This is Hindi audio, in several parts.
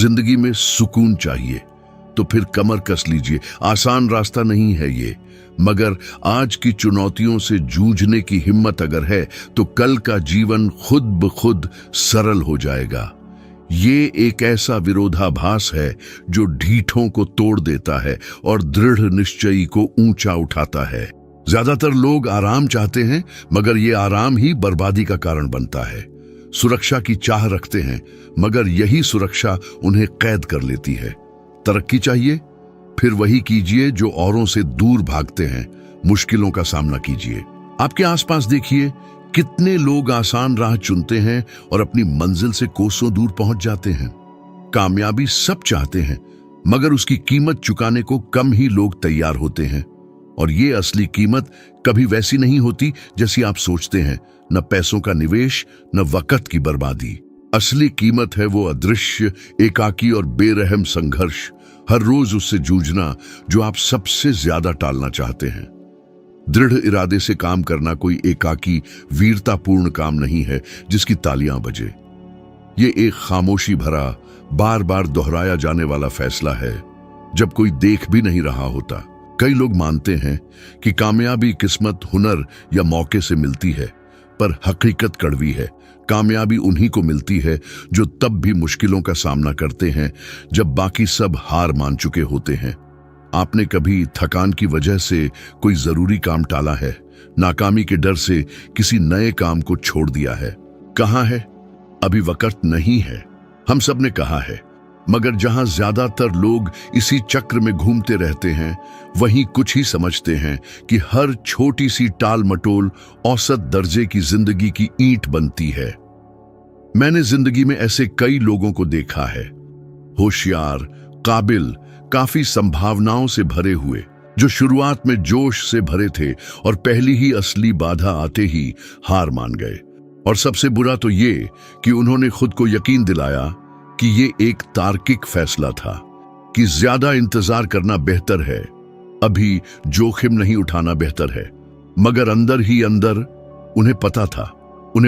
जिंदगी में सुकून चाहिए तो फिर कमर कस लीजिए। आसान रास्ता नहीं है ये, मगर आज की चुनौतियों से जूझने की हिम्मत अगर है तो कल का जीवन खुद ब खुद सरल हो जाएगा। ये एक ऐसा विरोधाभास है जो ढीठों को तोड़ देता है और दृढ़ निश्चयी को ऊंचा उठाता है। ज्यादातर लोग आराम चाहते हैं, मगर ये आराम ही बर्बादी का कारण बनता है। सुरक्षा की चाह रखते हैं, मगर यही सुरक्षा उन्हें कैद कर लेती है। तरक्की चाहिए, फिर वही कीजिए जो औरों से दूर भागते हैं। मुश्किलों का सामना कीजिए। आपके आसपास देखिए, कितने लोग आसान राह चुनते हैं और अपनी मंजिल से कोसों दूर पहुंच जाते हैं। कामयाबी सब चाहते हैं, मगर उसकी कीमत चुकाने को कम ही लोग तैयार होते हैं। और ये असली कीमत कभी वैसी नहीं होती जैसी आप सोचते हैं। न पैसों का निवेश, न वक्त की बर्बादी। असली कीमत है वो अदृश्य, एकाकी और बेरहम संघर्ष। हर रोज उससे जूझना जो आप सबसे ज्यादा टालना चाहते हैं। दृढ़ इरादे से काम करना कोई एकाकी वीरतापूर्ण काम नहीं है जिसकी तालियां बजे। ये एक खामोशी भरा, बार बार दोहराया जाने वाला फैसला है जब कोई देख भी नहीं रहा होता। कई लोग मानते हैं कि कामयाबी किस्मत, हुनर या मौके से मिलती है, पर हकीकत कड़वी है। कामयाबी उन्हीं को मिलती है जो तब भी मुश्किलों का सामना करते हैं जब बाकी सब हार मान चुके होते हैं। आपने कभी थकान की वजह से कोई जरूरी काम टाला है? नाकामी के डर से किसी नए काम को छोड़ दिया है? कहा है अभी वक्त नहीं है, हम सब ने कहा है, मगर जहां ज्यादातर लोग इसी चक्र में घूमते रहते हैं, वहीं कुछ ही समझते हैं कि हर छोटी सी टाल मटोल औसत दर्जे की जिंदगी की ईंट बनती है। मैंने जिंदगी में ऐसे कई लोगों को देखा है, होशियार, काबिल, काफी संभावनाओं से भरे हुए, जो शुरुआत में जोश से भरे थे और पहली ही असली बाधा आते ही हार मान गए। और सबसे बुरा तो ये कि उन्होंने खुद को यकीन दिलाया कि ये एक तार्किक फैसला था, कि ज्यादा इंतजार करना बेहतर है, अभी जोखिम नहीं उठाना बेहतर है। मगर अंदर ही अंदर उन्हें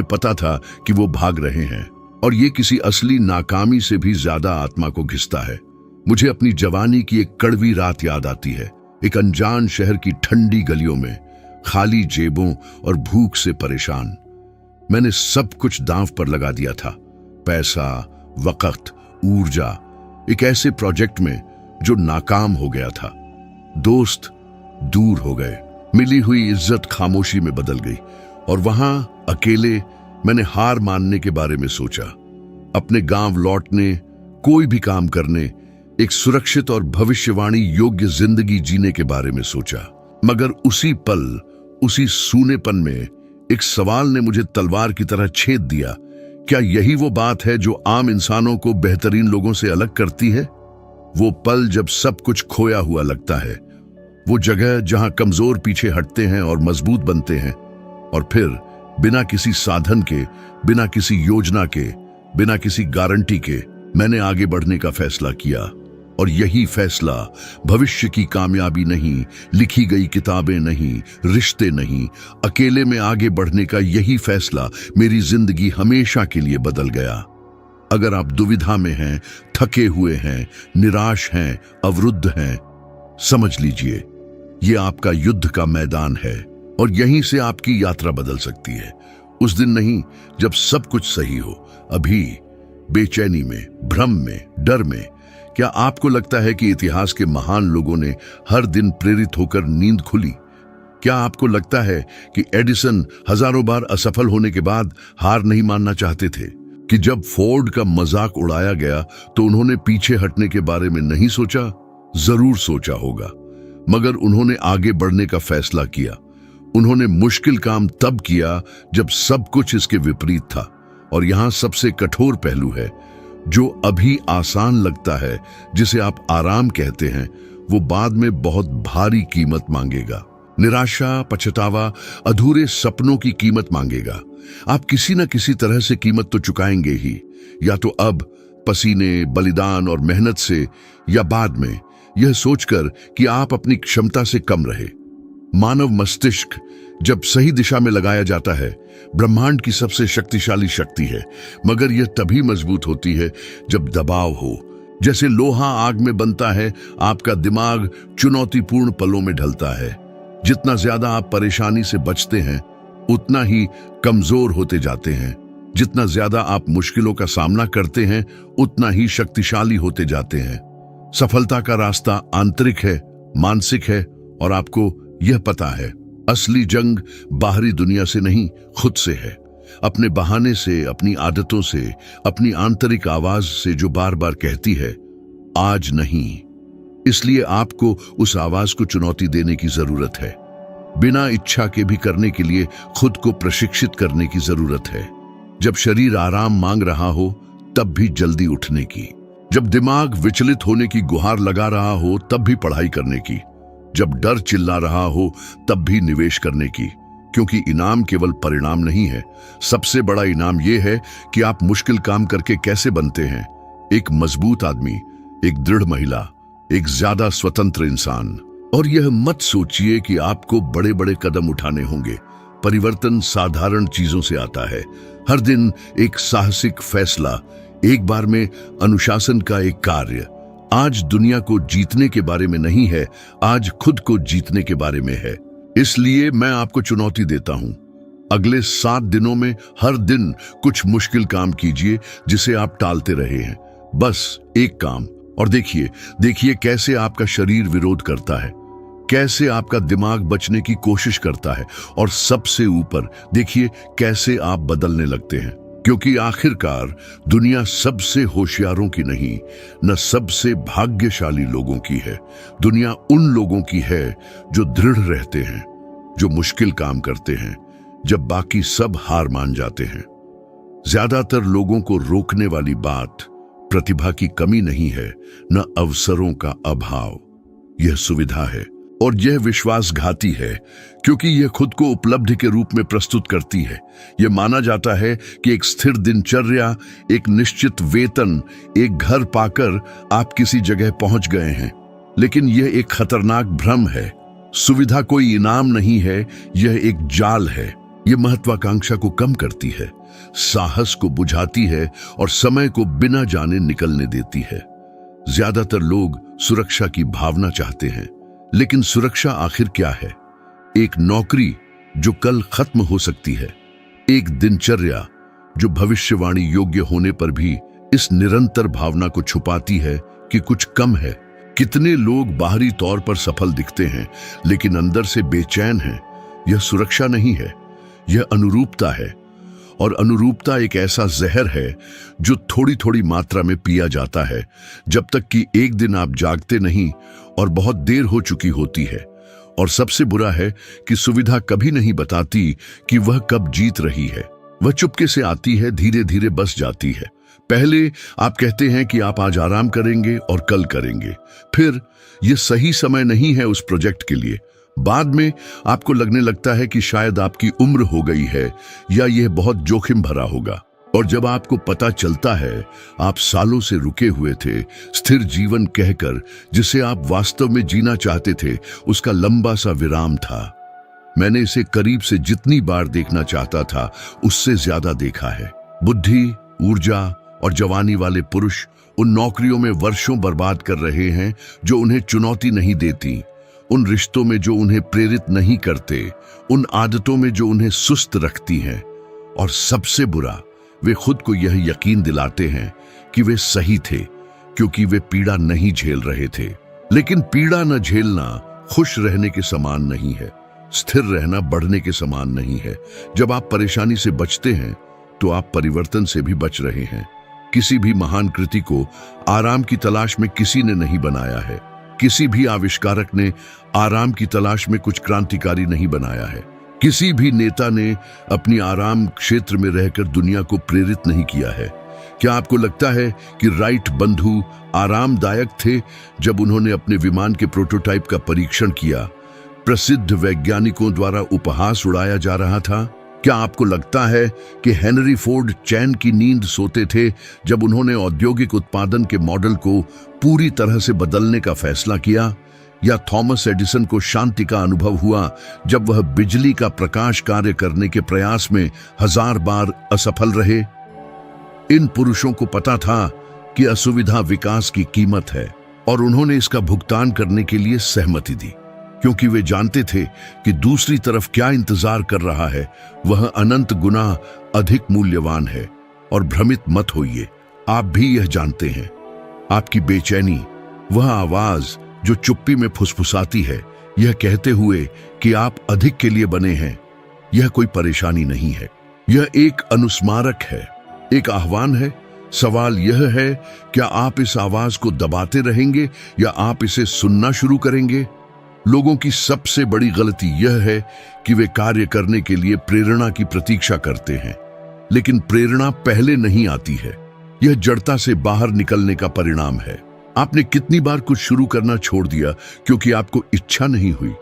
पता था कि वो भाग रहे हैं, और ये किसी असली नाकामी से भी ज्यादा आत्मा को घिसता है। मुझे अपनी जवानी की एक कड़वी रात याद आती है। एक अनजान शहर की ठंडी गलियों में, खाली जेबों और भूख से परेशान, मैंने सब कुछ दांव पर लगा दिया था। पैसा, वक्त, ऊर्जा, एक ऐसे प्रोजेक्ट में जो नाकाम हो गया था। दोस्त दूर हो गए, मिली हुई इज्जत खामोशी में बदल गई, और वहां अकेले मैंने हार मानने के बारे में सोचा। अपने गांव लौटने, कोई भी काम करने, एक सुरक्षित और भविष्यवाणी योग्य जिंदगी जीने के बारे में सोचा। मगर उसी पल, उसी सूनेपन में एक सवाल ने मुझे तलवार की तरह छेद दिया। क्या यही वो बात है जो आम इंसानों को बेहतरीन लोगों से अलग करती है? वो पल जब सब कुछ खोया हुआ लगता है, वो जगह जहां कमजोर पीछे हटते हैं और मजबूत बनते हैं, और फिर बिना किसी साधन के, बिना किसी योजना के, बिना किसी गारंटी के मैंने आगे बढ़ने का फैसला किया। और यही फैसला भविष्य की कामयाबी नहीं, लिखी गई किताबें नहीं, रिश्ते नहीं, अकेले में आगे बढ़ने का यही फैसला मेरी जिंदगी हमेशा के लिए बदल गया। अगर आप दुविधा में हैं, थके हुए हैं, निराश हैं, अवरुद्ध हैं, समझ लीजिए ये आपका युद्ध का मैदान है, और यहीं से आपकी यात्रा बदल सकती है। उस दिन नहीं जब सब कुछ सही हो, अभी बेचैनी में, भ्रम में, डर में। क्या आपको लगता है कि इतिहास के महान लोगों ने हर दिन प्रेरित होकर नींद खुली? क्या आपको लगता है कि एडिसन हजारों बार असफल होने के बाद हार नहीं मानना चाहते थे? कि जब फोर्ड का मजाक उड़ाया गया तो उन्होंने पीछे हटने के बारे में नहीं सोचा? जरूर सोचा होगा, मगर उन्होंने आगे बढ़ने का फैसला किया। उन्होंने मुश्किल काम तब किया जब सब कुछ इसके विपरीत था। और यहां सबसे कठोर पहलू है, जो अभी आसान लगता है, जिसे आप आराम कहते हैं, वो बाद में बहुत भारी कीमत मांगेगा। निराशा, पछतावा, अधूरे सपनों की कीमत मांगेगा। आप किसी न किसी तरह से कीमत तो चुकाएंगे ही, या तो अब पसीने, बलिदान और मेहनत से, या बाद में यह सोचकर कि आप अपनी क्षमता से कम रहे। मानव मस्तिष्क जब सही दिशा में लगाया जाता है, ब्रह्मांड की सबसे शक्तिशाली शक्ति है, मगर यह तभी मजबूत होती है जब दबाव हो, जैसे लोहा आग में बनता है, आपका दिमाग चुनौतीपूर्ण पलों में ढलता है। जितना ज्यादा आप परेशानी से बचते हैं, उतना ही कमजोर होते जाते हैं। जितना ज्यादा आप मुश्किलों का सामना करते हैं, उतना ही शक्तिशाली होते जाते हैं। सफलता का रास्ता आंतरिक है, मानसिक है, और आपको यह पता है। असली जंग बाहरी दुनिया से नहीं, खुद से है। अपने बहाने से, अपनी आदतों से, अपनी आंतरिक आवाज से जो बार बार कहती है आज नहीं। इसलिए आपको उस आवाज को चुनौती देने की जरूरत है। बिना इच्छा के भी करने के लिए खुद को प्रशिक्षित करने की जरूरत है। जब शरीर आराम मांग रहा हो, तब भी जल्दी उठने की। जब दिमाग विचलित होने की गुहार लगा रहा हो, तब भी पढ़ाई करने की। जब डर चिल्ला रहा हो, तब भी निवेश करने की। क्योंकि इनाम केवल परिणाम नहीं है, सबसे बड़ा इनाम यह है कि आप मुश्किल काम करके कैसे बनते हैं एक मजबूत आदमी, एक दृढ़ महिला, एक ज्यादा स्वतंत्र इंसान। और यह मत सोचिए कि आपको बड़े बड़े कदम उठाने होंगे। परिवर्तन साधारण चीजों से आता है। हर दिन एक साहसिक फैसला, एक बार में अनुशासन का एक कार्य। आज दुनिया को जीतने के बारे में नहीं है, आज खुद को जीतने के बारे में है। इसलिए मैं आपको चुनौती देता हूं, अगले 7 दिनों में हर दिन कुछ मुश्किल काम कीजिए जिसे आप टालते रहे हैं। बस एक काम, और देखिए कैसे आपका शरीर विरोध करता है, कैसे आपका दिमाग बचने की कोशिश करता है, और सबसे ऊपर देखिए कैसे आप बदलने लगते हैं। क्योंकि आखिरकार दुनिया सबसे होशियारों की नहीं, न सबसे भाग्यशाली लोगों की है। दुनिया उन लोगों की है जो दृढ़ रहते हैं, जो मुश्किल काम करते हैं जब बाकी सब हार मान जाते हैं। ज्यादातर लोगों को रोकने वाली बात प्रतिभा की कमी नहीं है, न अवसरों का अभाव। यह सुविधा है, और यह विश्वासघाती है, क्योंकि यह खुद को उपलब्धि के रूप में प्रस्तुत करती है। यह माना जाता है कि एक स्थिर दिनचर्या, एक निश्चित वेतन, एक घर पाकर आप किसी जगह पहुंच गए हैं। लेकिन यह एक खतरनाक भ्रम है। सुविधा कोई इनाम नहीं है, यह एक जाल है। यह महत्वाकांक्षा को कम करती है, साहस को बुझाती है, और समय को बिना जाने निकलने देती है। ज्यादातर लोग सुरक्षा की भावना चाहते हैं, लेकिन सुरक्षा आखिर क्या है? एक नौकरी जो कल खत्म हो सकती है, एक दिनचर्या जो भविष्यवाणी योग्य होने पर भी इस निरंतर भावना को छुपाती है कि कुछ कम है। कितने लोग बाहरी तौर पर सफल दिखते हैं, लेकिन अंदर से बेचैन हैं। यह सुरक्षा नहीं है, यह अनुरूपता है। और अनुरूपता एक ऐसा जहर है जो थोड़ी थोड़ी मात्रा में पिया जाता है, जब तक कि एक दिन आप जागते नहीं और बहुत देर हो चुकी होती है। और सबसे बुरा है कि सुविधा कभी नहीं बताती कि वह कब जीत रही है। वह चुपके से आती है, धीरे धीरे बस जाती है। पहले आप कहते हैं कि आप आज आराम करेंगे और कल करेंगे, फिर यह सही समय नहीं है उस प्रोजेक्ट के लिए। बाद में आपको लगने लगता है कि शायद आपकी उम्र हो गई है या यह बहुत जोखिम भरा होगा। और जब आपको पता चलता है आप सालों से रुके हुए थे, स्थिर जीवन कहकर जिसे आप वास्तव में जीना चाहते थे, उसका लंबा सा विराम था। मैंने इसे करीब से जितनी बार देखना चाहता था, उससे ज्यादा देखा है। बुद्धि, ऊर्जा और जवानी वाले पुरुष उन नौकरियों में वर्षों बर्बाद कर रहे हैं जो उन्हें चुनौती नहीं देती, उन रिश्तों में जो उन्हें प्रेरित नहीं करते, उन आदतों में जो उन्हें सुस्त रखती हैं। और सबसे बुरा, वे खुद को यह यकीन दिलाते हैं कि वे सही थे क्योंकि वे पीड़ा नहीं झेल रहे थे। लेकिन पीड़ा न झेलना खुश रहने के समान नहीं है, स्थिर रहना बढ़ने के समान नहीं है। जब आप परेशानी से बचते हैं तो आप परिवर्तन से भी बच रहे हैं। किसी भी महान कृति को आराम की तलाश में किसी ने नहीं बनाया है। किसी भी आविष्कारक ने आराम की तलाश में कुछ क्रांतिकारी नहीं बनाया है। किसी भी नेता ने अपनी आराम क्षेत्र में रहकर दुनिया को प्रेरित नहीं किया है। क्या आपको लगता है कि राइट बंधु आरामदायक थे जब उन्होंने अपने विमान के प्रोटोटाइप का परीक्षण किया? प्रसिद्ध वैज्ञानिकों द्वारा उपहास उड़ाया जा रहा था। क्या आपको लगता है कि हेनरी फोर्ड चैन की नींद सोते थे जब उन्होंने औद्योगिक उत्पादन के मॉडल को पूरी तरह से बदलने का फैसला किया? या थॉमस एडिसन को शांति का अनुभव हुआ जब वह बिजली का प्रकाश कार्य करने के प्रयास में 1000 बार असफल रहे? इन पुरुषों को पता था कि असुविधा विकास की कीमत है और उन्होंने इसका भुगतान करने के लिए सहमति दी, क्योंकि वे जानते थे कि दूसरी तरफ क्या इंतजार कर रहा है वह अनंत गुना अधिक मूल्यवान है। और भ्रमित मत होइए, आप भी यह जानते हैं। आपकी बेचैनी, वह आवाज जो चुप्पी में फुसफुसाती है, यह कहते हुए कि आप अधिक के लिए बने हैं, यह कोई परेशानी नहीं है। यह एक अनुस्मारक है, एक आह्वान है। सवाल यह है, क्या आप इस आवाज को दबाते रहेंगे या आप इसे सुनना शुरू करेंगे? लोगों की सबसे बड़ी गलती यह है कि वे कार्य करने के लिए प्रेरणा की प्रतीक्षा करते हैं, लेकिन प्रेरणा पहले नहीं आती है। यह जड़ता से बाहर निकलने का परिणाम है। आपने कितनी बार कुछ शुरू करना छोड़ दिया क्योंकि आपको इच्छा नहीं हुई?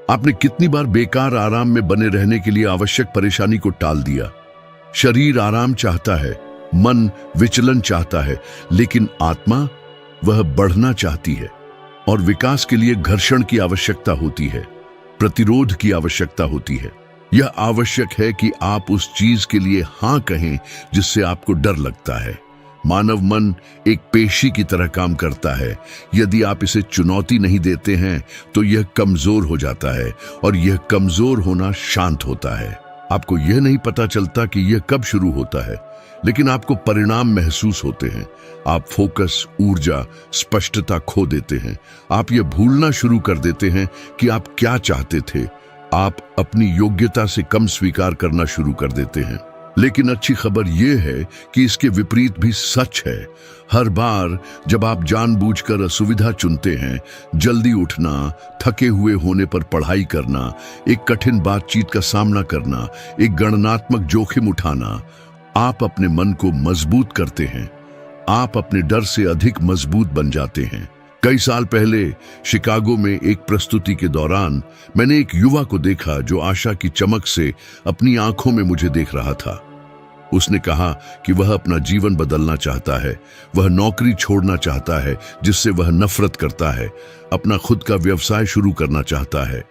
आपने कितनी बार बेकार आराम में बने रहने के लिए आवश्यक परेशानी को टाल दिया? शरीर आराम चाहता है, मन विचलन चाहता है, लेकिन आत्मा वह बढ़ना चाहती है। और विकास के लिए घर्षण की आवश्यकता होती है, प्रतिरोध की आवश्यकता होती है। यह आवश्यक है कि आप उस चीज के लिए हां कहें जिससे आपको डर लगता है। मानव मन एक पेशी की तरह काम करता है। यदि आप इसे चुनौती नहीं देते हैं तो यह कमजोर हो जाता है, और यह कमजोर होना शांत होता है। आपको यह नहीं पता चलता कि यह कब शुरू होता है, लेकिन आपको परिणाम महसूस होते हैं। आप फोकस, ऊर्जा, स्पष्टता खो देते हैं। आप यह भूलना शुरू कर देते हैं कि आप क्या चाहते थे। आप अपनी योग्यता से कम स्वीकार करना शुरू कर देते हैं। लेकिन अच्छी खबर यह है कि इसके विपरीत भी सच है। हर बार जब आप जानबूझकर असुविधा चुनते हैं, जल्दी उठना, थके हुए होने पर पढ़ाई करना, एक कठिन बातचीत का सामना करना, एक गणनात्मक जोखिम उठाना, आप अपने मन को मजबूत करते हैं। आप अपने डर से अधिक मजबूत बन जाते हैं। कई साल पहले शिकागो में एक प्रस्तुति के दौरान मैंने एक युवा को देखा जो आशा की चमक से अपनी आंखों में मुझे देख रहा था। उसने कहा कि वह अपना जीवन बदलना चाहता है। वह नौकरी छोड़ना चाहता है जिससे वह नफरत करता है, अपना खुद का व्यवसाय शुरू करना चाहता है।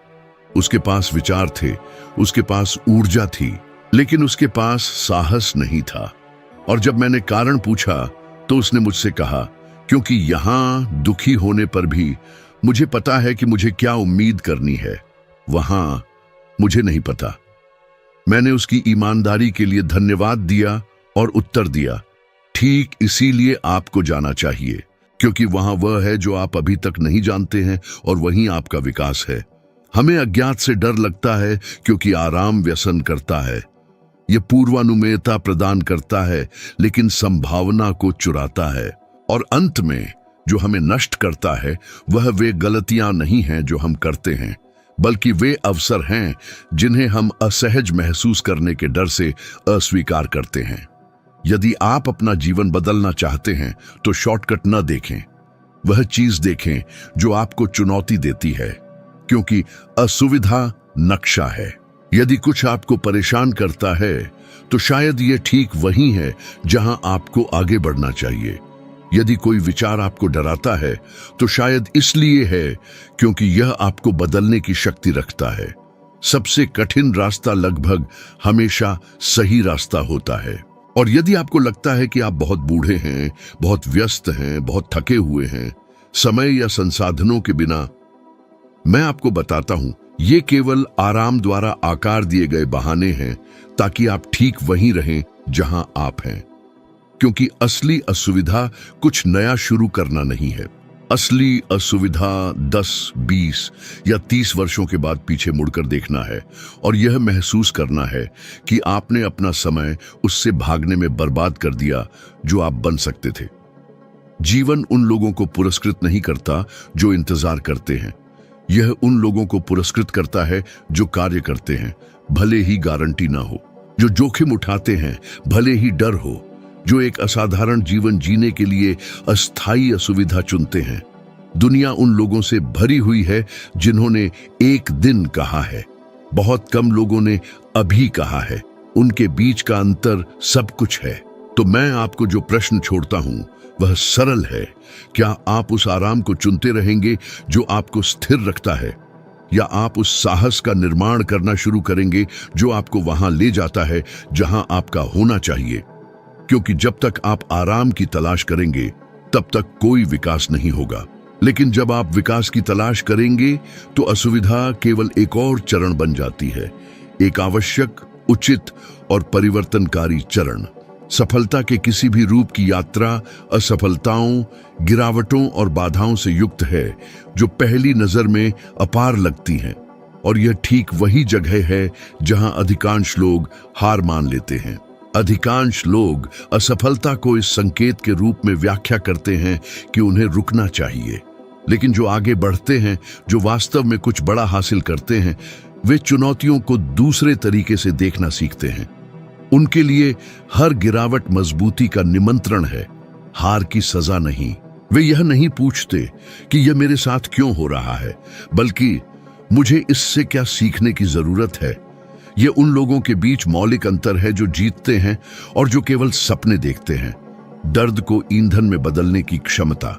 उसके पास विचार थे, उसके पास ऊर्जा थी, लेकिन उसके पास साहस नहीं था। और जब मैंने कारण पूछा तो उसने मुझसे कहा, क्योंकि यहां दुखी होने पर भी मुझे पता है कि मुझे क्या उम्मीद करनी है, वहां मुझे नहीं पता। मैंने उसकी ईमानदारी के लिए धन्यवाद दिया और उत्तर दिया, ठीक इसीलिए आपको जाना चाहिए, क्योंकि वहां वह है जो आप अभी तक नहीं जानते हैं, और वहीं आपका विकास है। हमें अज्ञात से डर लगता है क्योंकि आराम व्यसन करता है। यह पूर्वानुमेयता प्रदान करता है, लेकिन संभावना को चुराता है। और अंत में जो हमें नष्ट करता है वह वे गलतियां नहीं हैं जो हम करते हैं, बल्कि वे अवसर हैं जिन्हें हम असहज महसूस करने के डर से अस्वीकार करते हैं। यदि आप अपना जीवन बदलना चाहते हैं तो शॉर्टकट न देखें, वह चीज देखें जो आपको चुनौती देती है, क्योंकि असुविधा नक्शा है। यदि कुछ आपको परेशान करता है तो शायद यह ठीक वही है जहां आपको आगे बढ़ना चाहिए। यदि कोई विचार आपको डराता है तो शायद इसलिए है क्योंकि यह आपको बदलने की शक्ति रखता है। सबसे कठिन रास्ता लगभग हमेशा सही रास्ता होता है। और यदि आपको लगता है कि आप बहुत बूढ़े हैं, बहुत व्यस्त हैं, बहुत थके हुए हैं, समय या संसाधनों के बिना, मैं आपको बताता हूं, ये केवल आराम द्वारा आकार दिए गए बहाने हैं ताकि आप ठीक वहीं रहें जहां आप हैं। क्योंकि असली असुविधा कुछ नया शुरू करना नहीं है। असली असुविधा 10, 20 या 30 वर्षों के बाद पीछे मुड़कर देखना है और यह महसूस करना है कि आपने अपना समय उससे भागने में बर्बाद कर दिया जो आप बन सकते थे। जीवन उन लोगों को पुरस्कृत नहीं करता जो इंतजार करते हैं, यह उन लोगों को पुरस्कृत करता है जो कार्य करते हैं, भले ही गारंटी ना हो, जो जोखिम उठाते हैं, भले ही डर हो, जो एक असाधारण जीवन जीने के लिए अस्थायी असुविधा चुनते हैं। दुनिया उन लोगों से भरी हुई है जिन्होंने एक दिन कहा है, बहुत कम लोगों ने अभी कहा है। उनके बीच का अंतर सब कुछ है। तो मैं आपको जो प्रश्न छोड़ता हूं वह सरल है, क्या आप उस आराम को चुनते रहेंगे जो आपको स्थिर रखता है, या आप उस साहस का निर्माण करना शुरू करेंगे जो आपको वहां ले जाता है जहां आपका होना चाहिए? क्योंकि जब तक आप आराम की तलाश करेंगे तब तक कोई विकास नहीं होगा। लेकिन जब आप विकास की तलाश करेंगे तो असुविधा केवल एक और चरण बन जाती है, एक आवश्यक, उचित और परिवर्तनकारी चरण। सफलता के किसी भी रूप की यात्रा असफलताओं, गिरावटों और बाधाओं से युक्त है जो पहली नजर में अपार लगती हैं। और यह ठीक वही जगह है जहां अधिकांश लोग हार मान लेते हैं। अधिकांश लोग असफलता को इस संकेत के रूप में व्याख्या करते हैं कि उन्हें रुकना चाहिए। लेकिन जो आगे बढ़ते हैं, जो वास्तव में कुछ बड़ा हासिल करते हैं, वे चुनौतियों को दूसरे तरीके से देखना सीखते हैं। उनके लिए हर गिरावट मजबूती का निमंत्रण है, हार की सजा नहीं। वे यह नहीं पूछते कि यह मेरे साथ क्यों हो रहा है, बल्कि मुझे इससे क्या सीखने की जरूरत है। यह उन लोगों के बीच मौलिक अंतर है जो जीतते हैं और जो केवल सपने देखते हैं। दर्द को ईंधन में बदलने की क्षमता।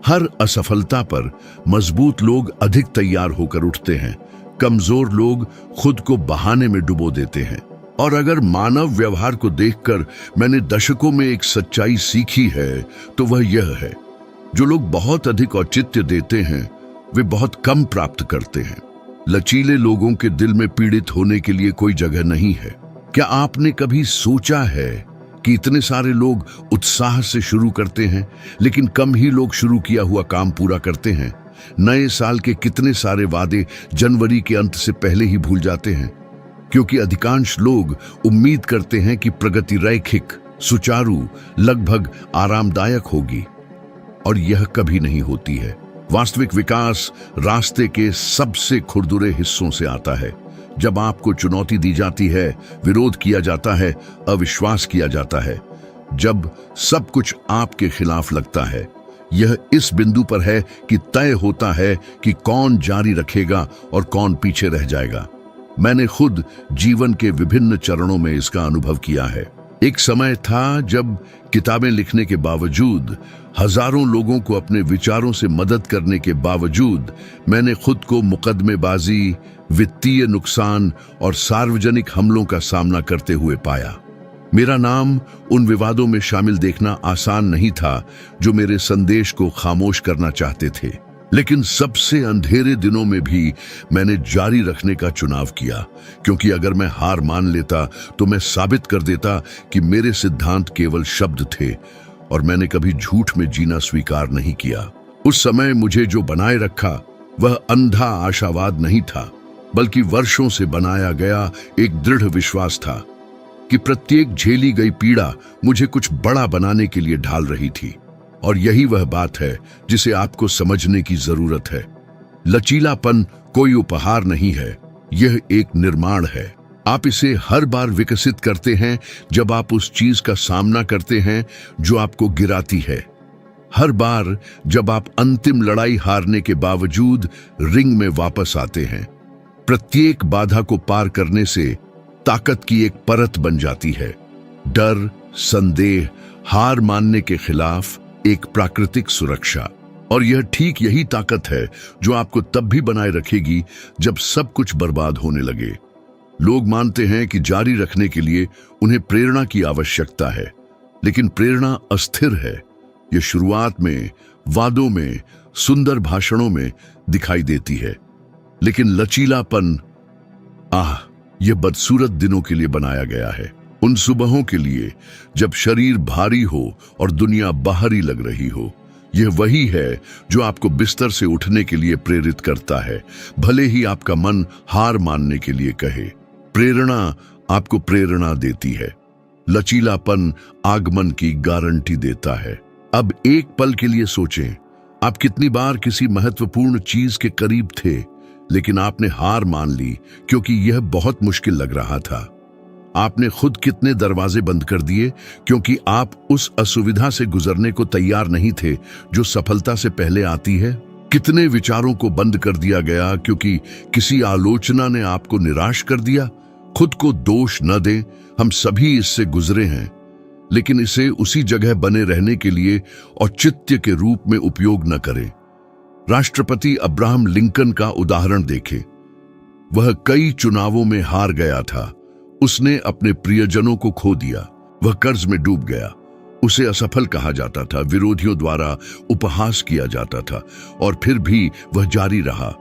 हर असफलता पर मजबूत लोग अधिक तैयार होकर उठते हैं, कमजोर लोग खुद को बहाने में डुबो देते हैं। और अगर मानव व्यवहार को देखकर मैंने दशकों में एक सच्चाई सीखी है तो वह यह है, जो लोग बहुत अधिक औचित्य देते हैं वे बहुत कम प्राप्त करते हैं। लचीले लोगों के दिल में पीड़ित होने के लिए कोई जगह नहीं है। क्या आपने कभी सोचा है कि इतने सारे लोग उत्साह से शुरू करते हैं लेकिन कम ही लोग शुरू किया हुआ काम पूरा करते हैं? नए साल के कितने सारे वादे जनवरी के अंत से पहले ही भूल जाते हैं, क्योंकि अधिकांश लोग उम्मीद करते हैं कि प्रगति रैखिक, सुचारू, लगभग आरामदायक होगी, और यह कभी नहीं होती है। वास्तविक विकास रास्ते के सबसे खुरदुरे हिस्सों से आता है। जब आपको चुनौती दी जाती है, विरोध किया जाता है, अविश्वास किया जाता है, जब सब कुछ आपके खिलाफ लगता है, यह इस बिंदु पर है कि तय होता है कि कौन जारी रखेगा और कौन पीछे रह जाएगा। मैंने खुद जीवन के विभिन्न चरणों में इसका अनुभव किया है। एक समय था जब किताबें लिखने के बावजूद, हजारों लोगों को अपने विचारों से मदद करने के बावजूद, मैंने खुद को मुकदमेबाजी, वित्तीय नुकसान और सार्वजनिक हमलों का सामना करते हुए पाया। मेरा नाम उन विवादों में शामिल देखना आसान नहीं था जो मेरे संदेश को खामोश करना चाहते थे। लेकिन सबसे अंधेरे दिनों में भी मैंने जारी रखने का चुनाव किया, क्योंकि अगर मैं हार मान लेता तो मैं साबित कर देता कि मेरे सिद्धांत केवल शब्द थे और मैंने कभी झूठ में जीना स्वीकार नहीं किया। उस समय मुझे जो बनाए रखा वह अंधा आशावाद नहीं था, बल्कि वर्षों से बनाया गया एक दृढ़ विश्वास था कि प्रत्येक झेली गई पीड़ा मुझे कुछ बड़ा बनाने के लिए ढाल रही थी। और यही वह बात है जिसे आपको समझने की जरूरत है। लचीलापन कोई उपहार नहीं है, यह एक निर्माण है। आप इसे हर बार विकसित करते हैं जब आप उस चीज का सामना करते हैं जो आपको गिराती है। हर बार जब आप अंतिम लड़ाई हारने के बावजूद रिंग में वापस आते हैं। प्रत्येक बाधा को पार करने से ताकत की एक परत बन जाती है। डर, संदेह, हार मानने के खिलाफ एक प्राकृतिक सुरक्षा। और यह ठीक यही ताकत है जो आपको तब भी बनाए रखेगी जब सब कुछ बर्बाद होने लगे। लोग मानते हैं कि जारी रखने के लिए उन्हें प्रेरणा की आवश्यकता है, लेकिन प्रेरणा अस्थिर है। यह शुरुआत में, वादों में, सुंदर भाषणों में दिखाई देती है, लेकिन लचीलापन, यह बदसूरत दिनों के लिए बनाया गया है। उन सुबहों के लिए जब शरीर भारी हो और दुनिया बाहरी लग रही हो। यह वही है जो आपको बिस्तर से उठने के लिए प्रेरित करता है, भले ही आपका मन हार मानने के लिए कहे। प्रेरणा आपको प्रेरणा देती है। लचीलापन आगमन की गारंटी देता है। अब एक पल के लिए सोचें, आप कितनी बार किसी महत्वपूर्ण चीज के करीब थे, लेकिन आपने हार मान ली क्योंकि यह बहुत मुश्किल लग रहा था। आपने खुद कितने दरवाजे बंद कर दिए क्योंकि आप उस असुविधा से गुजरने को तैयार नहीं थे जो सफलता से पहले आती है। कितने विचारों को बंद कर दिया गया क्योंकि किसी आलोचना ने आपको निराश कर दिया। खुद को दोष न दें, हम सभी इससे गुजरे हैं, लेकिन इसे उसी जगह बने रहने के लिए औचित्य के रूप में उपयोग न करें। राष्ट्रपति अब्राहम लिंकन का उदाहरण देखें। वह कई चुनावों में हार गया था। उसने अपने प्रियजनों को खो दिया, वह कर्ज में डूब गया उसे असफल कहा जाता था, विरोधियों द्वारा उपहास किया जाता था, और फिर भी वह जारी रहा।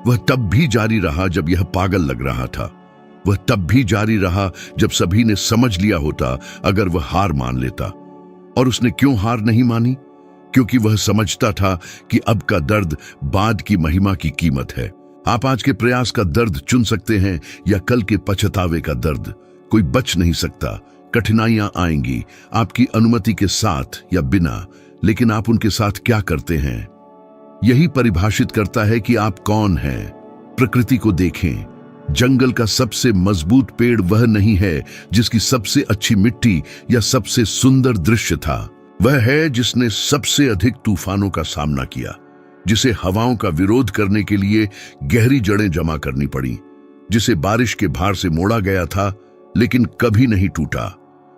वह तब भी जारी रहा जब यह पागल लग रहा था। वह तब भी जारी रहा जब सभी ने समझ लिया होता अगर वह हार मान लेता। और उसने क्यों हार नहीं मानी? क्योंकि वह समझता था कि अब का दर्द बाद की महिमा की कीमत है। आप आज के प्रयास का दर्द चुन सकते हैं या कल के पछतावे का दर्द। कोई बच नहीं सकता। कठिनाइयां आएंगी, आपकी अनुमति के साथ या बिना, लेकिन आप उनके साथ क्या करते हैं यही परिभाषित करता है कि आप कौन हैं। प्रकृति को देखें। जंगल का सबसे मजबूत पेड़ वह नहीं है जिसकी सबसे अच्छी मिट्टी या सबसे सुंदर दृश्य था। वह है जिसने सबसे अधिक तूफानों का सामना किया, जिसे हवाओं का विरोध करने के लिए गहरी जड़ें जमा करनी पड़ी, जिसे बारिश के भार से मोड़ा गया था लेकिन कभी नहीं टूटा।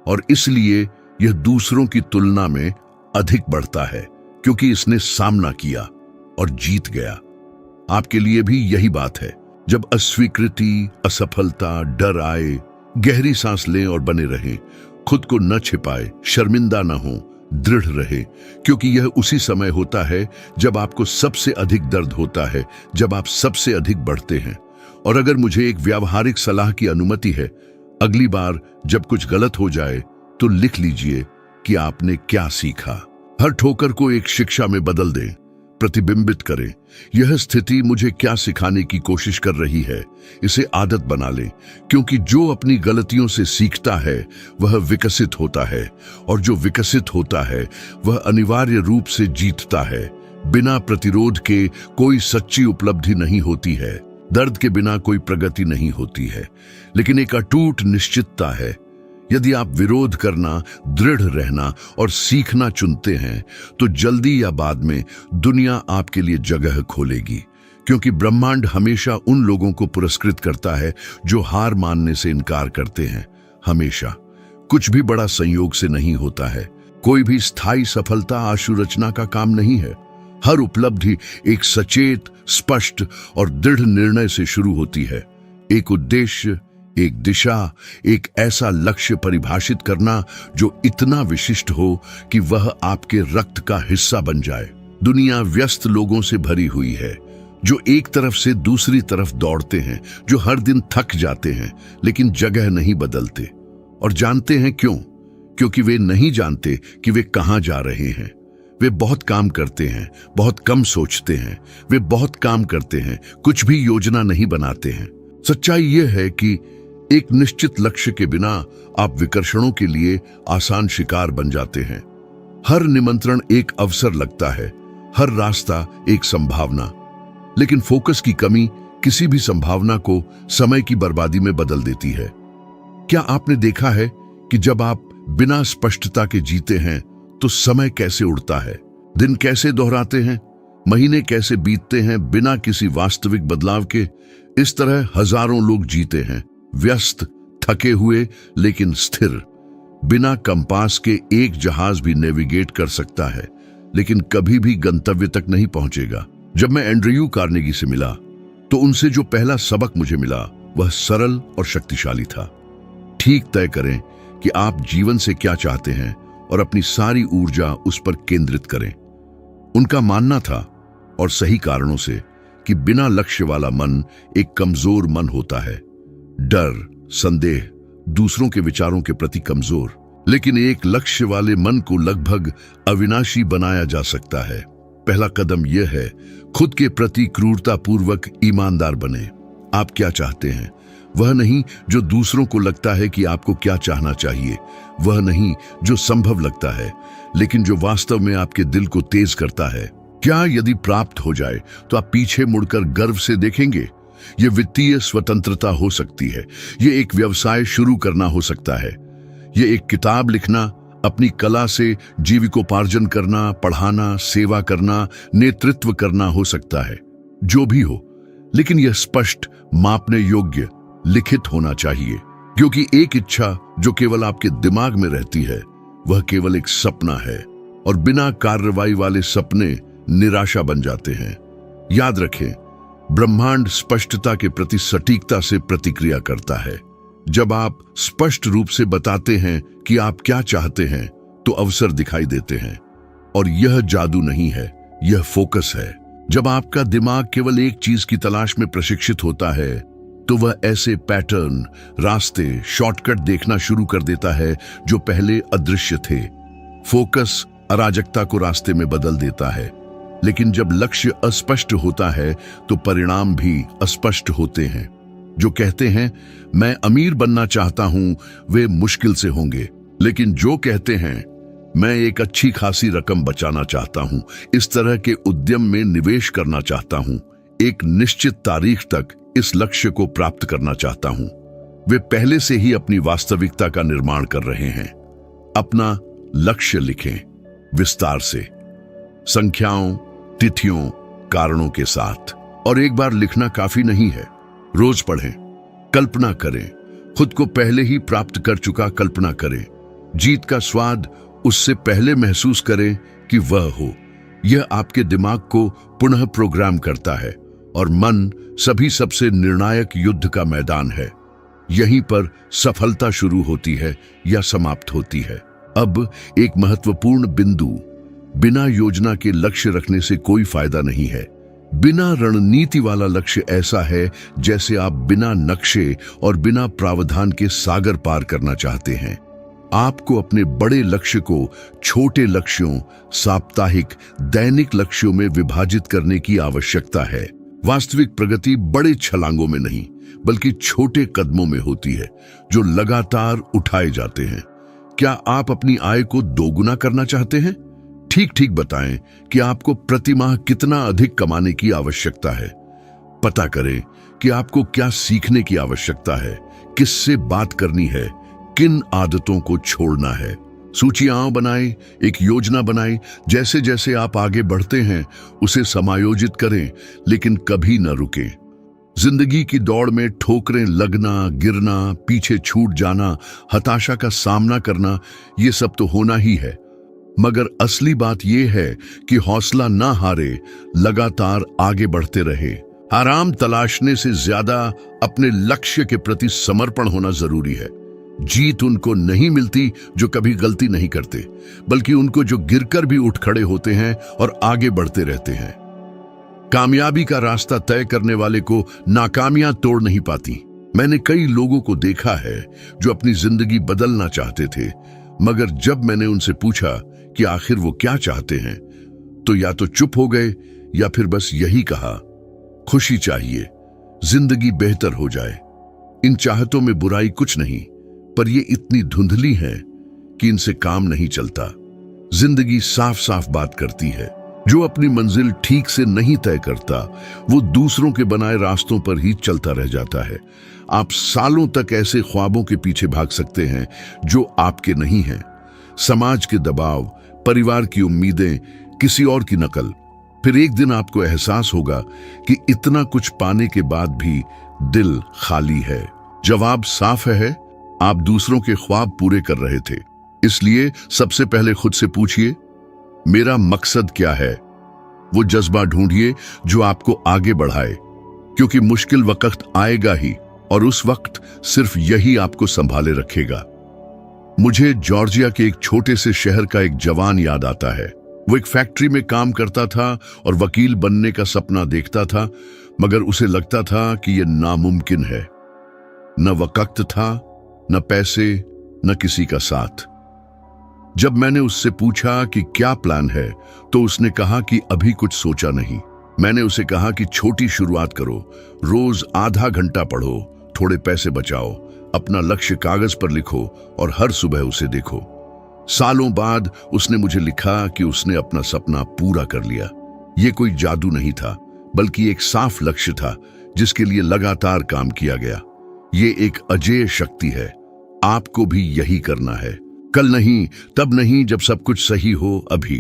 और इसलिए यह दूसरों की तुलना में अधिक बढ़ता है क्योंकि इसने सामना किया और जीत गया। आपके लिए भी यही बात है। जब अस्वीकृति, असफलता, डर आए, गहरी सांस लें और बने रहें। खुद को न छिपाए, शर्मिंदा न हो, दृढ़ रहे, क्योंकि यह उसी समय होता है जब आपको सबसे अधिक दर्द होता है, जब आप सबसे अधिक बढ़ते हैं। और अगर मुझे एक व्यावहारिक सलाह की अनुमति है, अगली बार जब कुछ गलत हो जाए तो लिख लीजिए कि आपने क्या सीखा। हर ठोकर को एक शिक्षा में बदल दें। प्रतिबिंबित करें, यह स्थिति मुझे क्या सिखाने की कोशिश कर रही है। इसे आदत बना लें, क्योंकि जो अपनी गलतियों से सीखता है वह विकसित होता है, और जो विकसित होता है वह अनिवार्य रूप से जीतता है। बिना प्रतिरोध के कोई सच्ची उपलब्धि नहीं होती है। दर्द के बिना कोई प्रगति नहीं होती है, लेकिन एक अटूट निश्चितता है। यदि आप विरोध करना, दृढ़ रहना और सीखना चुनते हैं, तो जल्दी या बाद में दुनिया आपके लिए जगह खोलेगी, क्योंकि ब्रह्मांड हमेशा उन लोगों को पुरस्कृत करता है जो हार मानने से इनकार करते हैं। हमेशा। कुछ भी बड़ा संयोग से नहीं होता है। कोई भी स्थायी सफलता आशुरचना का काम नहीं है। हर उपलब्धि एक सचेत, स्पष्ट और दृढ़ निर्णय से शुरू होती है। एक उद्देश्य, एक दिशा, एक ऐसा लक्ष्य परिभाषित करना जो इतना विशिष्ट हो कि वह आपके रक्त का हिस्सा बन जाए। दुनिया व्यस्त लोगों से भरी हुई है, जो एक तरफ से दूसरी तरफ दौड़ते हैं, जो हर दिन थक जाते हैं लेकिन जगह नहीं बदलते। और जानते हैं क्यों? क्योंकि वे नहीं जानते कि वे कहां जा रहे हैं। वे बहुत काम करते हैं, बहुत कम सोचते हैं। वे बहुत काम करते हैं, कुछ भी योजना नहीं बनाते हैं। सच्चाई यह है कि एक निश्चित लक्ष्य के बिना आप विकर्षणों के लिए आसान शिकार बन जाते हैं। हर निमंत्रण एक अवसर लगता है, हर रास्ता एक संभावना, लेकिन फोकस की कमी किसी भी संभावना को समय की बर्बादी में बदल देती है। क्या आपने देखा है कि जब आप बिना स्पष्टता के जीते हैं तो समय कैसे उड़ता है, दिन कैसे दोहराते हैं, महीने कैसे बीतते हैं बिना किसी वास्तविक बदलाव के। इस तरह हजारों लोग जीते हैं, व्यस्त, थके हुए लेकिन स्थिर। बिना कंपास के एक जहाज भी नेविगेट कर सकता है, लेकिन कभी भी गंतव्य तक नहीं पहुंचेगा। जब मैं एंड्रयू कार्नेगी से मिला तो उनसे जो पहला सबक मुझे मिला वह सरल और शक्तिशाली था। ठीक तय करें कि आप जीवन से क्या चाहते हैं और अपनी सारी ऊर्जा उस पर केंद्रित करें। उनका मानना था, और सही कारणों से, कि बिना लक्ष्य वाला मन एक कमजोर मन होता है। डर, संदेह, दूसरों के विचारों के प्रति कमजोर। लेकिन एक लक्ष्य वाले मन को लगभग अविनाशी बनाया जा सकता है। पहला कदम यह है, खुद के प्रति क्रूरतापूर्वक ईमानदार बने। आप क्या चाहते हैं? वह नहीं जो दूसरों को लगता है कि आपको क्या चाहना चाहिए, वह नहीं जो संभव लगता है, लेकिन जो वास्तव में आपके दिल को तेज करता है। क्या यदि प्राप्त हो जाए तो आप पीछे मुड़कर गर्व से देखेंगे? यह वित्तीय स्वतंत्रता हो सकती है, यह एक व्यवसाय शुरू करना हो सकता है, यह एक किताब लिखना, अपनी कला से जीविकोपार्जन करना, पढ़ाना, सेवा करना, नेतृत्व करना हो सकता है। जो भी हो, लेकिन यह स्पष्ट, मापने योग्य, लिखित होना चाहिए, क्योंकि एक इच्छा जो केवल आपके दिमाग में रहती है वह केवल एक सपना है, और बिना कार्रवाई वाले सपने निराशा बन जाते हैं। याद रखें, ब्रह्मांड स्पष्टता के प्रति सटीकता से प्रतिक्रिया करता है। जब आप स्पष्ट रूप से बताते हैं कि आप क्या चाहते हैं, तो अवसर दिखाई देते हैं। और यह जादू नहीं है, यह फोकस है। जब आपका दिमाग केवल एक चीज की तलाश में प्रशिक्षित होता है तो वह ऐसे पैटर्न, रास्ते, शॉर्टकट देखना शुरू कर देता है जो पहले अदृश्य थे। फोकस अराजकता को रास्ते में बदल देता है, लेकिन जब लक्ष्य अस्पष्ट होता है तो परिणाम भी अस्पष्ट होते हैं। जो कहते हैं मैं अमीर बनना चाहता हूं, वे मुश्किल से होंगे, लेकिन जो कहते हैं मैं एक अच्छी खासी रकम बचाना चाहता हूं, इस तरह के उद्यम में निवेश करना चाहता हूं, एक निश्चित तारीख तक इस लक्ष्य को प्राप्त करना चाहता हूं, वे पहले से ही अपनी वास्तविकता का निर्माण कर रहे हैं। अपना लक्ष्य लिखें विस्तार से, संख्याओं, तिथियों, कारणों के साथ। और एक बार लिखना काफी नहीं है, रोज पढ़ें, कल्पना करें, खुद को पहले ही प्राप्त कर चुका कल्पना करें, जीत का स्वाद उससे पहले महसूस करें कि वह हो। यह आपके दिमाग को पुनः प्रोग्राम करता है, और मन सभी सबसे निर्णायक युद्ध का मैदान है। यहीं पर सफलता शुरू होती है या समाप्त होती है। अब एक महत्वपूर्ण बिंदु, बिना योजना के लक्ष्य रखने से कोई फायदा नहीं है। बिना रणनीति वाला लक्ष्य ऐसा है जैसे आप बिना नक्शे और बिना प्रावधान के सागर पार करना चाहते हैं। आपको अपने बड़े लक्ष्य को छोटे लक्ष्यों, साप्ताहिक, दैनिक लक्ष्यों में विभाजित करने की आवश्यकता है। वास्तविक प्रगति बड़े छलांगों में नहीं, बल्कि छोटे कदमों में होती है, जो लगातार उठाए जाते हैं। क्या आप अपनी आय को दोगुना करना चाहते हैं? ठीक ठीक बताएं कि आपको प्रति माह कितना अधिक कमाने की आवश्यकता है। पता करें कि आपको क्या सीखने की आवश्यकता है, किससे बात करनी है, किन आदतों को छोड़ना है। सूचियां बनाएं, एक योजना बनाएं। जैसे जैसे आप आगे बढ़ते हैं उसे समायोजित करें, लेकिन कभी न रुकें। जिंदगी की दौड़ में ठोकरें लगना, गिरना, पीछे छूट जाना, हताशा का सामना करना, ये सब तो होना ही है। मगर असली बात यह है कि हौसला ना हारे, लगातार आगे बढ़ते रहे। आराम तलाशने से ज्यादा अपने लक्ष्य के प्रति समर्पण होना जरूरी है। जीत उनको नहीं मिलती जो कभी गलती नहीं करते, बल्कि उनको जो गिरकर भी उठ खड़े होते हैं और आगे बढ़ते रहते हैं। कामयाबी का रास्ता तय करने वाले को नाकामियां तोड़ नहीं पाती। मैंने कई लोगों को देखा है जो अपनी जिंदगी बदलना चाहते थे, मगर जब मैंने उनसे पूछा कि आखिर वो क्या चाहते हैं, तो या तो चुप हो गए या फिर बस यही कहा, खुशी चाहिए, जिंदगी बेहतर हो जाए। इन चाहतों में बुराई कुछ नहीं, पर ये इतनी धुंधली है कि इनसे काम नहीं चलता। जिंदगी साफ साफ बात करती है। जो अपनी मंजिल ठीक से नहीं तय करता, वो दूसरों के बनाए रास्तों पर ही चलता रह जाता है। आप सालों तक ऐसे ख्वाबों के पीछे भाग सकते हैं जो आपके नहीं हैं। समाज के दबाव, परिवार की उम्मीदें, किसी और की नकल। फिर एक दिन आपको एहसास होगा कि इतना कुछ पाने के बाद भी दिल खाली है। जवाब साफ है, आप दूसरों के ख्वाब पूरे कर रहे थे। इसलिए सबसे पहले खुद से पूछिए, मेरा मकसद क्या है? वो जज्बा ढूंढिए जो आपको आगे बढ़ाए, क्योंकि मुश्किल वक्त आएगा ही, और उस वक्त सिर्फ यही आपको संभाले रखेगा। मुझे जॉर्जिया के एक छोटे से शहर का एक जवान याद आता है। वो एक फैक्ट्री में काम करता था और वकील बनने का सपना देखता था, मगर उसे लगता था कि यह नामुमकिन है। न वक्त था, न पैसे, न किसी का साथ। जब मैंने उससे पूछा कि क्या प्लान है, तो उसने कहा कि अभी कुछ सोचा नहीं। मैंने उसे कहा कि छोटी शुरुआत करो, रोज आधा घंटा पढ़ो, थोड़े पैसे बचाओ, अपना लक्ष्य कागज पर लिखो और हर सुबह उसे देखो। सालों बाद उसने मुझे लिखा कि उसने अपना सपना पूरा कर लिया। ये कोई जादू नहीं था, बल्कि एक साफ लक्ष्य था जिसके लिए लगातार काम किया गया। ये एक अजेय शक्ति है। आपको भी यही करना है। कल नहीं, तब नहीं, जब सब कुछ सही हो, अभी।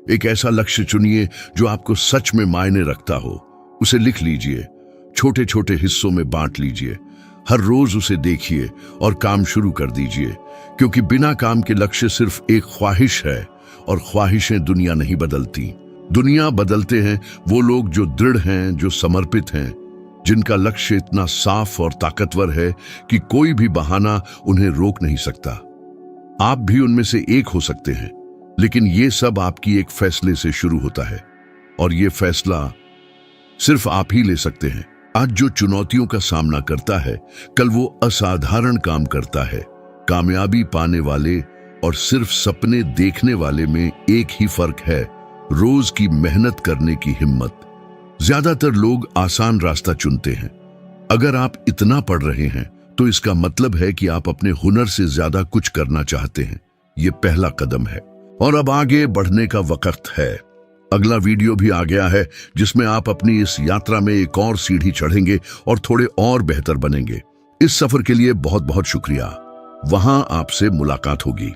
एक ऐसा लक्ष्य चुनिए जो आपको सच में मायने रखता हो। उसे लिख लीजिए, छोटे छोटे हिस्सों में बांट लीजिए, हर रोज उसे देखिए और काम शुरू कर दीजिए, क्योंकि बिना काम के लक्ष्य सिर्फ एक ख्वाहिश है, और ख्वाहिशें दुनिया नहीं बदलती। दुनिया बदलते हैं वो लोग जो दृढ़ हैं, जो समर्पित हैं, जिनका लक्ष्य इतना साफ और ताकतवर है कि कोई भी बहाना उन्हें रोक नहीं सकता। आप भी उनमें से एक हो सकते हैं, लेकिन ये सब आपकी एक फैसले से शुरू होता है और ये फैसला सिर्फ आप ही ले सकते हैं। आज जो चुनौतियों का सामना करता है, कल वो असाधारण काम करता है। कामयाबी पाने वाले और सिर्फ सपने देखने वाले में एक ही फर्क है, रोज की मेहनत करने की हिम्मत। ज्यादातर लोग आसान रास्ता चुनते हैं। अगर आप इतना पढ़ रहे हैं तो इसका मतलब है कि आप अपने हुनर से ज्यादा कुछ करना चाहते हैं। ये पहला कदम है और अब आगे बढ़ने का वक्त है। अगला वीडियो भी आ गया है जिसमें आप अपनी इस यात्रा में एक और सीढ़ी चढ़ेंगे और थोड़े और बेहतर बनेंगे। इस सफर के लिए बहुत बहुत शुक्रिया। वहां आपसे मुलाकात होगी।